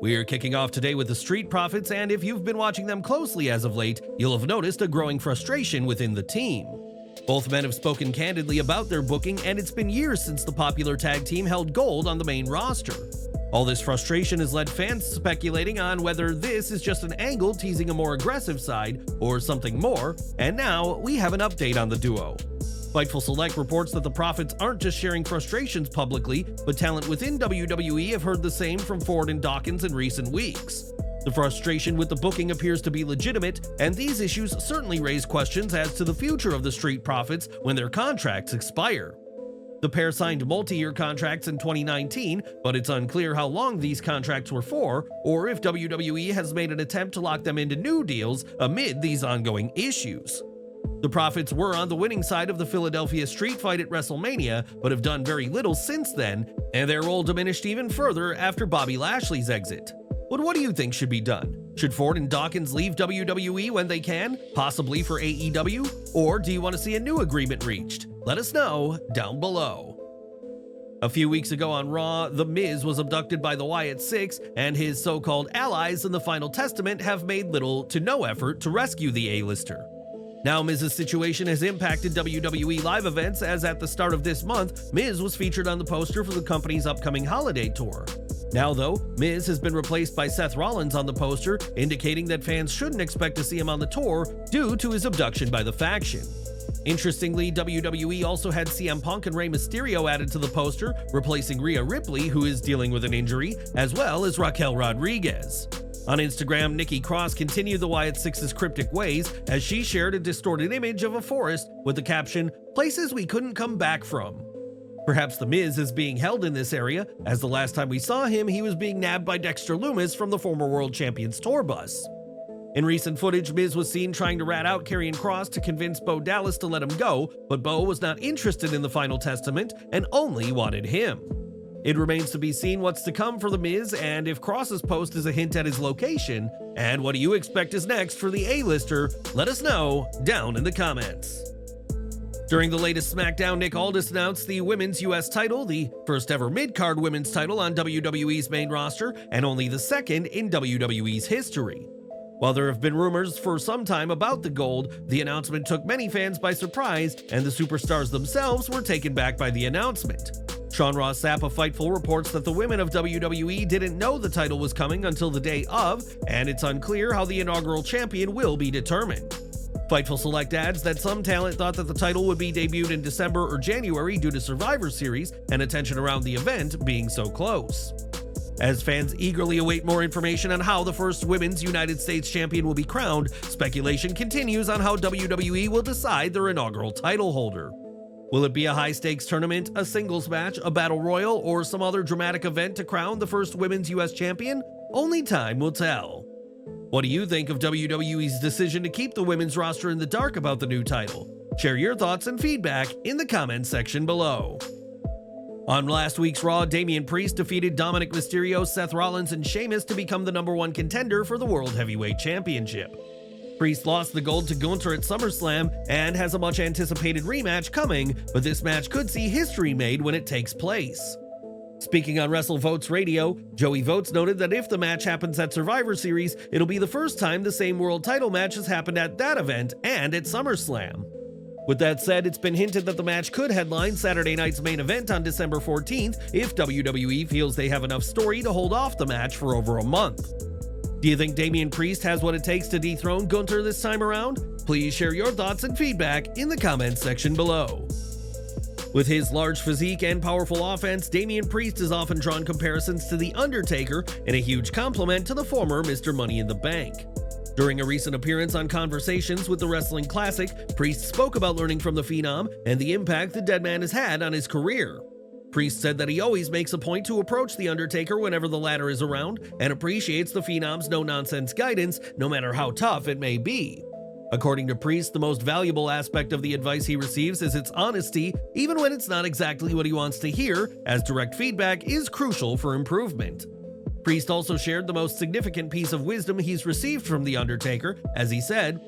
We're kicking off today with the Street Profits, and if you've been watching them closely as of late, you'll have noticed a growing frustration within the team. Both men have spoken candidly about their booking, and it's been years since the popular tag team held gold on the main roster. All this frustration has led fans speculating on whether this is just an angle teasing a more aggressive side or something more, and now we have an update on the duo. Fightful Select reports that the Profits aren't just sharing frustrations publicly, but talent within WWE have heard the same from Ford and Dawkins in recent weeks. The frustration with the booking appears to be legitimate, and these issues certainly raise questions as to the future of the Street Profits when their contracts expire. The pair signed multi-year contracts in 2019, but it's unclear how long these contracts were for, or if WWE has made an attempt to lock them into new deals amid these ongoing issues. The Profits were on the winning side of the Philadelphia street fight at WrestleMania, but have done very little since then, and their role diminished even further after Bobby Lashley's exit. But what do you think should be done? Should Ford and Dawkins leave WWE when they can, possibly for AEW? Or do you want to see a new agreement reached? Let us know down below. A few weeks ago on Raw, The Miz was abducted by the Wyatt Six, and his so-called allies in the Final Testament have made little to no effort to rescue the A-lister. Now Miz's situation has impacted WWE live events, as at the start of this month, Miz was featured on the poster for the company's upcoming holiday tour. Now though, Miz has been replaced by Seth Rollins on the poster, indicating that fans shouldn't expect to see him on the tour due to his abduction by the faction. Interestingly, WWE also had CM Punk and Rey Mysterio added to the poster, replacing Rhea Ripley, who is dealing with an injury, as well as Raquel Rodriguez. On Instagram, Nikki Cross continued the Wyatt Six's cryptic ways as she shared a distorted image of a forest with the caption, "Places we couldn't come back from." Perhaps The Miz is being held in this area, as the last time we saw him, he was being nabbed by Dexter Lumis from the former World Champion's tour bus. In recent footage, Miz was seen trying to rat out Karrion Kross to convince Bo Dallas to let him go, but Bo was not interested in the Final Testament and only wanted him. It remains to be seen what's to come for The Miz, and if Cross's post is a hint at his location. And what do you expect is next for the A-lister? Let us know down in the comments. During the latest SmackDown, Nick Aldis announced the Women's US title, the first ever mid-card women's title on WWE's main roster, and only the second in WWE's history. While there have been rumors for some time about the gold, the announcement took many fans by surprise, and the superstars themselves were taken back by the announcement. Sean Ross Sapp of Fightful reports that the women of WWE didn't know the title was coming until the day of, and it's unclear how the inaugural champion will be determined. Fightful Select adds that some talent thought that the title would be debuted in December or January due to Survivor Series and attention around the event being so close. As fans eagerly await more information on how the first women's United States champion will be crowned, speculation continues on how WWE will decide their inaugural title holder. Will it be a high-stakes tournament, a singles match, a battle royal, or some other dramatic event to crown the first women's US champion? Only time will tell. What do you think of WWE's decision to keep the women's roster in the dark about the new title? Share your thoughts and feedback in the comments section below. On last week's Raw, Damian Priest defeated Dominic Mysterio, Seth Rollins, and Sheamus to become the #1 contender for the World Heavyweight Championship. Priest lost the gold to Gunther at SummerSlam and has a much-anticipated rematch coming, but this match could see history made when it takes place. Speaking on WrestleVotes Radio, Joey Votes noted that if the match happens at Survivor Series, it'll be the first time the same world title match has happened at that event and at SummerSlam. With that said, it's been hinted that the match could headline Saturday night's main event on December 14th if WWE feels they have enough story to hold off the match for over a month. Do you think Damian Priest has what it takes to dethrone Gunther this time around? Please share your thoughts and feedback in the comments section below. With his large physique and powerful offense, Damian Priest has often drawn comparisons to The Undertaker, and a huge compliment to the former Mr. Money in the Bank. During a recent appearance on Conversations with the Wrestling Classic, Priest spoke about learning from the Phenom and the impact the dead man has had on his career. Priest said that he always makes a point to approach The Undertaker whenever the latter is around and appreciates the Phenom's no-nonsense guidance, no matter how tough it may be. According to Priest, the most valuable aspect of the advice he receives is its honesty, even when it's not exactly what he wants to hear, as direct feedback is crucial for improvement. Priest also shared the most significant piece of wisdom he's received from The Undertaker, as he said,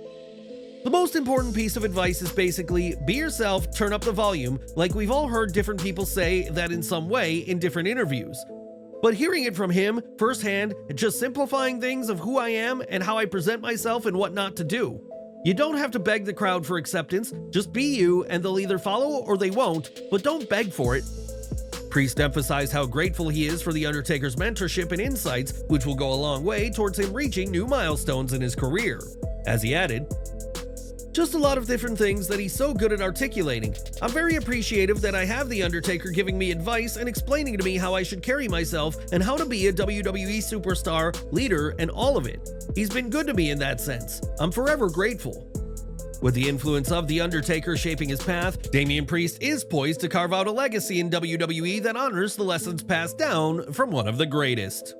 "The most important piece of advice is basically, be yourself, turn up the volume, like we've all heard different people say that in some way in different interviews. But hearing it from him firsthand, just simplifying things of who I am and how I present myself and what not to do. You don't have to beg the crowd for acceptance, just be you and they'll either follow or they won't, but don't beg for it. Priest emphasized how grateful he is for The Undertaker's mentorship and insights, which will go a long way towards him reaching new milestones in his career. As he added, "Just a lot of different things that he's so good at articulating. I'm very appreciative that I have The Undertaker giving me advice and explaining to me how I should carry myself and how to be a WWE superstar, leader, and all of it. He's been good to me in that sense. I'm forever grateful." With the influence of The Undertaker shaping his path, Damian Priest is poised to carve out a legacy in WWE that honors the lessons passed down from one of the greatest.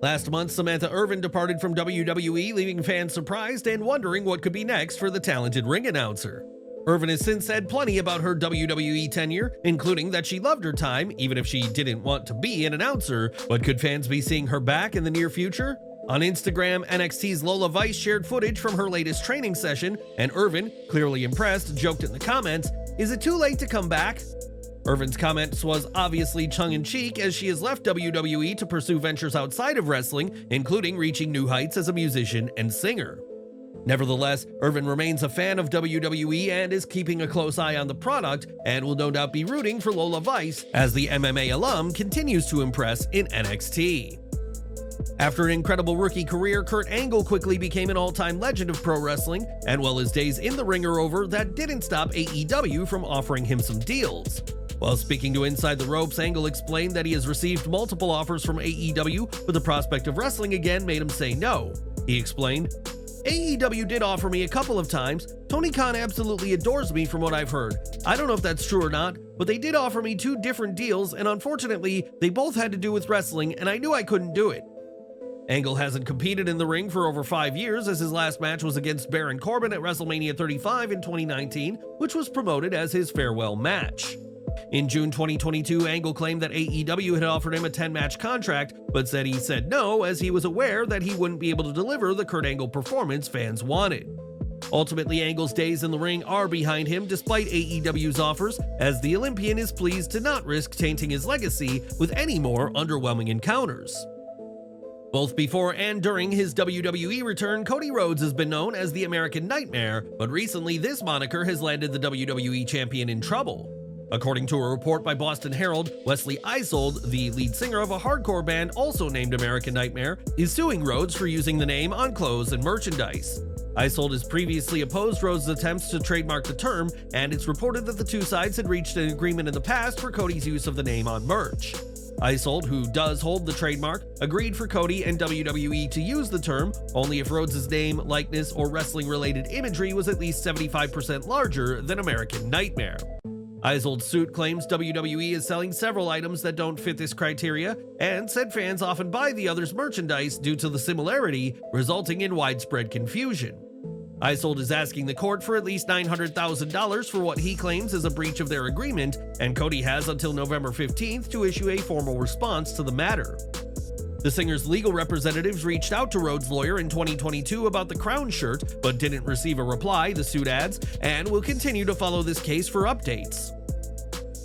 Last month, Samantha Irvin departed from WWE, leaving fans surprised and wondering what could be next for the talented ring announcer. Irvin has since said plenty about her WWE tenure, including that she loved her time, even if she didn't want to be an announcer. But could fans be seeing her back in the near future? On Instagram, NXT's Lola Vice shared footage from her latest training session, and Irvin, clearly impressed, joked in the comments, "Is it too late to come back?" Irvin's comments was obviously tongue-in-cheek, as she has left WWE to pursue ventures outside of wrestling, including reaching new heights as a musician and singer. Nevertheless, Irvin remains a fan of WWE and is keeping a close eye on the product, and will no doubt be rooting for Lola Vice as the MMA alum continues to impress in NXT. After an incredible rookie career, Kurt Angle quickly became an all-time legend of pro wrestling, and while his days in the ring are over, that didn't stop AEW from offering him some deals. While speaking to Inside the Ropes, Angle explained that he has received multiple offers from AEW, but the prospect of wrestling again made him say no. He explained, "AEW did offer me a couple of times. Tony Khan absolutely adores me from what I've heard. I don't know if that's true or not, but they did offer me 2 different deals, and unfortunately, they both had to do with wrestling, and I knew I couldn't do it." Angle hasn't competed in the ring for over 5 years, as his last match was against Baron Corbin at WrestleMania 35 in 2019, which was promoted as his farewell match. In June 2022, Angle claimed that AEW had offered him a 10-match contract, but said he said no, as he was aware that he wouldn't be able to deliver the Kurt Angle performance fans wanted. Ultimately, Angle's days in the ring are behind him despite AEW's offers, as the Olympian is pleased to not risk tainting his legacy with any more underwhelming encounters. Both before and during his WWE return, Cody Rhodes has been known as the American Nightmare, but recently this moniker has landed the WWE Champion in trouble. According to a report by Boston Herald, Wesley Isold, the lead singer of a hardcore band also named American Nightmare, is suing Rhodes for using the name on clothes and merchandise. Isold has previously opposed Rhodes' attempts to trademark the term, and it's reported that the two sides had reached an agreement in the past for Cody's use of the name on merch. Isold, who does hold the trademark, agreed for Cody and WWE to use the term only if Rhodes' name, likeness, or wrestling-related imagery was at least 75% larger than American Nightmare. Isold's suit claims WWE is selling several items that don't fit this criteria, and said fans often buy the other's merchandise due to the similarity, resulting in widespread confusion. Isold is asking the court for at least $900,000 for what he claims is a breach of their agreement, and Cody has until November 15th to issue a formal response to the matter. The singer's legal representatives reached out to Rhodes' lawyer in 2022 about the crown shirt, but didn't receive a reply, the suit adds, and will continue to follow this case for updates.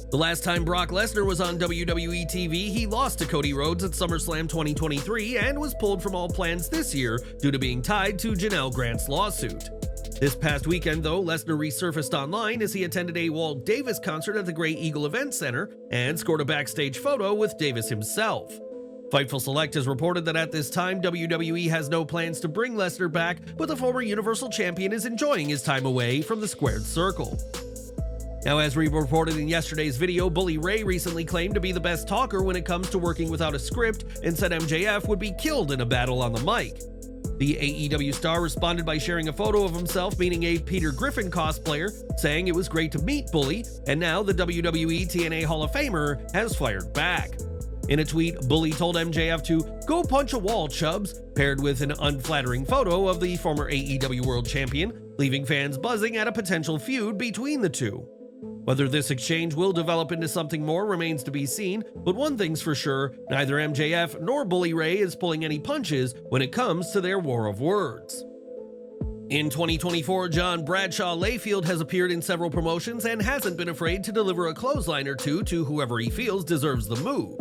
The last time Brock Lesnar was on WWE TV, he lost to Cody Rhodes at SummerSlam 2023 and was pulled from all plans this year due to being tied to Janelle Grant's lawsuit. This past weekend, though, Lesnar resurfaced online as he attended a Walt Davis concert at the Grey Eagle Event Center and scored a backstage photo with Davis himself. Fightful Select has reported that at this time, WWE has no plans to bring Lesnar back, but the former Universal Champion is enjoying his time away from the squared circle. Now, as we reported in yesterday's video, Bully Ray recently claimed to be the best talker when it comes to working without a script and said MJF would be killed in a battle on the mic. The AEW star responded by sharing a photo of himself meeting a Peter Griffin cosplayer, saying it was great to meet Bully, and now the WWE TNA Hall of Famer has fired back. In a tweet, Bully told MJF to "go punch a wall, Chubbs," paired with an unflattering photo of the former AEW World Champion, leaving fans buzzing at a potential feud between the two. Whether this exchange will develop into something more remains to be seen, but one thing's for sure, neither MJF nor Bully Ray is pulling any punches when it comes to their war of words. In 2024, John Bradshaw Layfield has appeared in several promotions and hasn't been afraid to deliver a clothesline or two to whoever he feels deserves the move.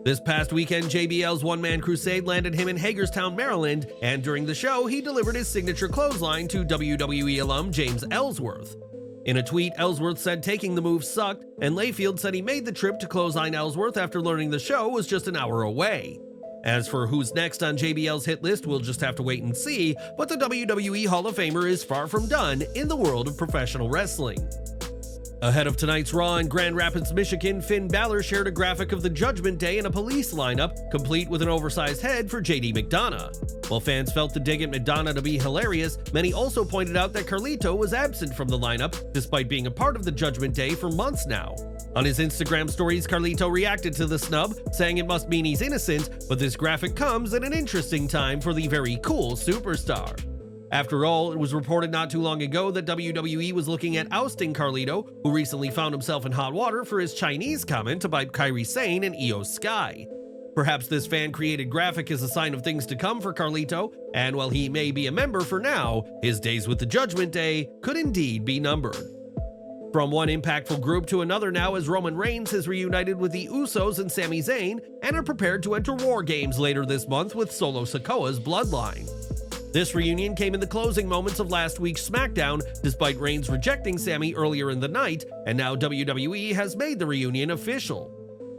This past weekend, JBL's one-man crusade landed him in Hagerstown, Maryland, and during the show, he delivered his signature clothesline to WWE alum James Ellsworth. In a tweet, Ellsworth said taking the move sucked, and Layfield said he made the trip to clothesline Ellsworth after learning the show was just an hour away. As for who's next on JBL's hit list, we'll just have to wait and see, but the WWE Hall of Famer is far from done in the world of professional wrestling. Ahead of tonight's Raw in Grand Rapids, Michigan, Finn Balor shared a graphic of the Judgment Day in a police lineup, complete with an oversized head for JD McDonough. While fans felt the dig at McDonough to be hilarious, many also pointed out that Carlito was absent from the lineup, despite being a part of the Judgment Day for months now. On his Instagram stories, Carlito reacted to the snub, saying it must mean he's innocent, but this graphic comes at an interesting time for the very cool superstar. After all, it was reported not too long ago that WWE was looking at ousting Carlito, who recently found himself in hot water for his Chinese comment about Kairi Sane and Io Sky. Perhaps this fan-created graphic is a sign of things to come for Carlito, and while he may be a member for now, his days with the Judgment Day could indeed be numbered. From one impactful group to another now, as Roman Reigns has reunited with the Usos and Sami Zayn and are prepared to enter War Games later this month with Solo Sikoa's Bloodline. This reunion came in the closing moments of last week's SmackDown, despite Reigns rejecting Sami earlier in the night, and now WWE has made the reunion official.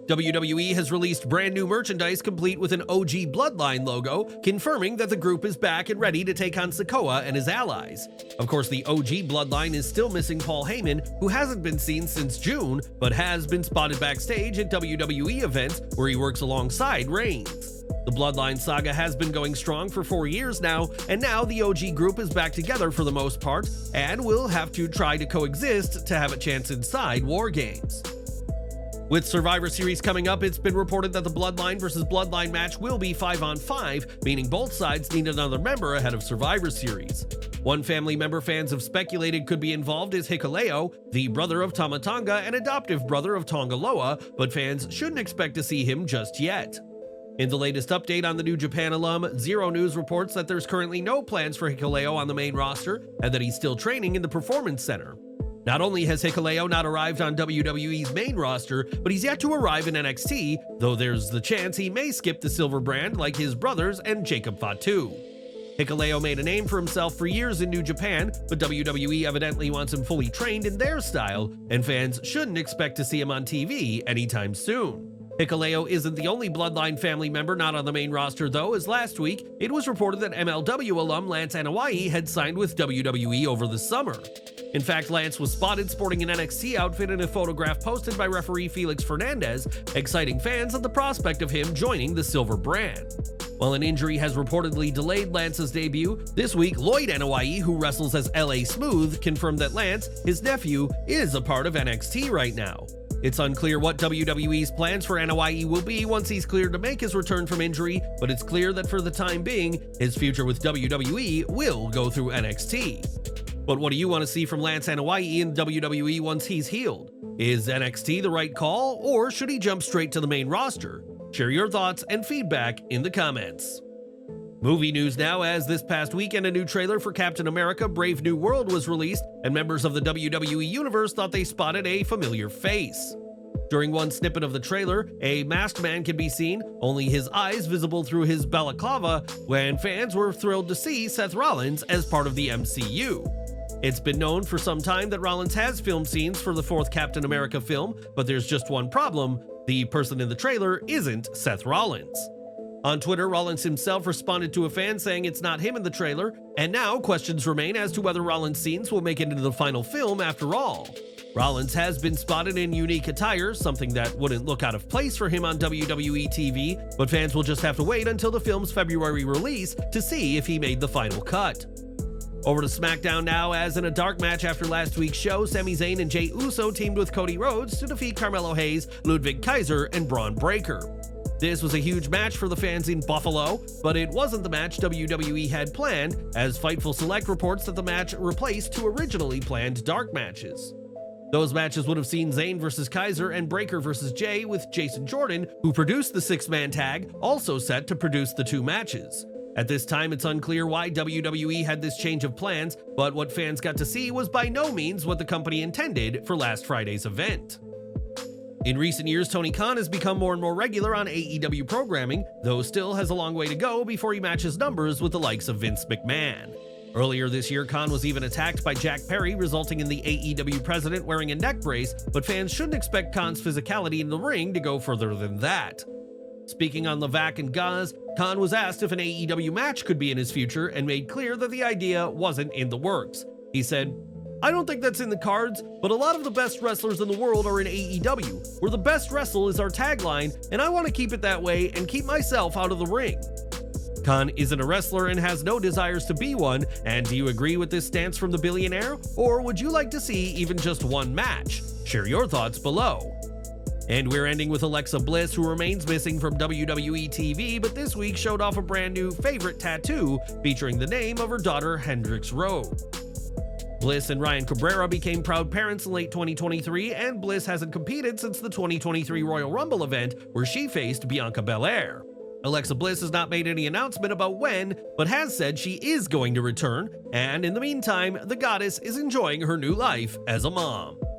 WWE has released brand new merchandise complete with an OG Bloodline logo, confirming that the group is back and ready to take on Sikoa and his allies. Of course, the OG Bloodline is still missing Paul Heyman, who hasn't been seen since June, but has been spotted backstage at WWE events where he works alongside Reigns. The Bloodline saga has been going strong for 4 years now, and now the OG group is back together for the most part, and will have to try to coexist to have a chance inside War Games. With Survivor Series coming up, it's been reported that the Bloodline vs. Bloodline match will be 5-on-5, meaning both sides need another member ahead of Survivor Series. One family member fans have speculated could be involved is Hikuleo, the brother of Tama Tonga and adoptive brother of Tongaloa, but fans shouldn't expect to see him just yet. In the latest update on the New Japan alum, Zero News reports that there's currently no plans for Hikuleo on the main roster and that he's still training in the Performance Center. Not only has Hikuleo not arrived on WWE's main roster, but he's yet to arrive in NXT, though there's the chance he may skip the silver brand like his brothers and Jacob Fatu. Hikuleo made a name for himself for years in New Japan, but WWE evidently wants him fully trained in their style, and fans shouldn't expect to see him on TV anytime soon. Hikuleo isn't the only Bloodline family member not on the main roster though, as last week, it was reported that MLW alum Lance Anoa'i had signed with WWE over the summer. In fact, Lance was spotted sporting an NXT outfit in a photograph posted by referee Felix Fernandez, exciting fans at the prospect of him joining the Silver brand. While an injury has reportedly delayed Lance's debut, this week Lloyd Anoa'i, who wrestles as LA Smooth, confirmed that Lance, his nephew, is a part of NXT right now. It's unclear what WWE's plans for Anoa'i will be once he's cleared to make his return from injury, but it's clear that for the time being, his future with WWE will go through NXT. But what do you want to see from Lance Anoa'i in WWE once he's healed? Is NXT the right call, or should he jump straight to the main roster? Share your thoughts and feedback in the comments. Movie news now, as this past weekend a new trailer for Captain America: Brave New World was released, and members of the WWE Universe thought they spotted a familiar face. During one snippet of the trailer, a masked man can be seen, only his eyes visible through his balaclava, when fans were thrilled to see Seth Rollins as part of the MCU. It's been known for some time that Rollins has filmed scenes for the fourth Captain America film, but there's just one problem: the person in the trailer isn't Seth Rollins. On Twitter, Rollins himself responded to a fan saying it's not him in the trailer, and now questions remain as to whether Rollins' scenes will make it into the final film after all. Rollins has been spotted in unique attire, something that wouldn't look out of place for him on WWE TV, but fans will just have to wait until the film's February release to see if he made the final cut. Over to SmackDown now, as in a dark match after last week's show, Sami Zayn and Jey Uso teamed with Cody Rhodes to defeat Carmelo Hayes, Ludwig Kaiser, and Braun Breaker. This was a huge match for the fans in Buffalo, but it wasn't the match WWE had planned, as Fightful Select reports that the match replaced two originally planned dark matches. Those matches would have seen Zayn vs. Kaiser and Breaker vs. Jey, with Jason Jordan, who produced the six-man tag, also set to produce the two matches. At this time, it's unclear why WWE had this change of plans, but what fans got to see was by no means what the company intended for last Friday's event. In recent years, Tony Khan has become more and more regular on AEW programming, though still has a long way to go before he matches numbers with the likes of Vince McMahon. Earlier this year, Khan was even attacked by Jack Perry, resulting in the AEW president wearing a neck brace, but fans shouldn't expect Khan's physicality in the ring to go further than that. Speaking on Levac and Gaz, Khan was asked if an AEW match could be in his future and made clear that the idea wasn't in the works. He said, "I don't think that's in the cards, but a lot of the best wrestlers in the world are in AEW, where the best wrestle is our tagline, and I want to keep it that way and keep myself out of the ring." Khan isn't a wrestler and has no desires to be one, and do you agree with this stance from the billionaire? Or would you like to see even just one match? Share your thoughts below. And we're ending with Alexa Bliss, who remains missing from WWE TV, but this week showed off a brand new favorite tattoo featuring the name of her daughter Hendrix Rhodes. Bliss and Ryan Cabrera became proud parents in late 2023, and Bliss hasn't competed since the 2023 Royal Rumble event where she faced Bianca Belair. Alexa Bliss has not made any announcement about when, but has said she is going to return, and in the meantime, the goddess is enjoying her new life as a mom.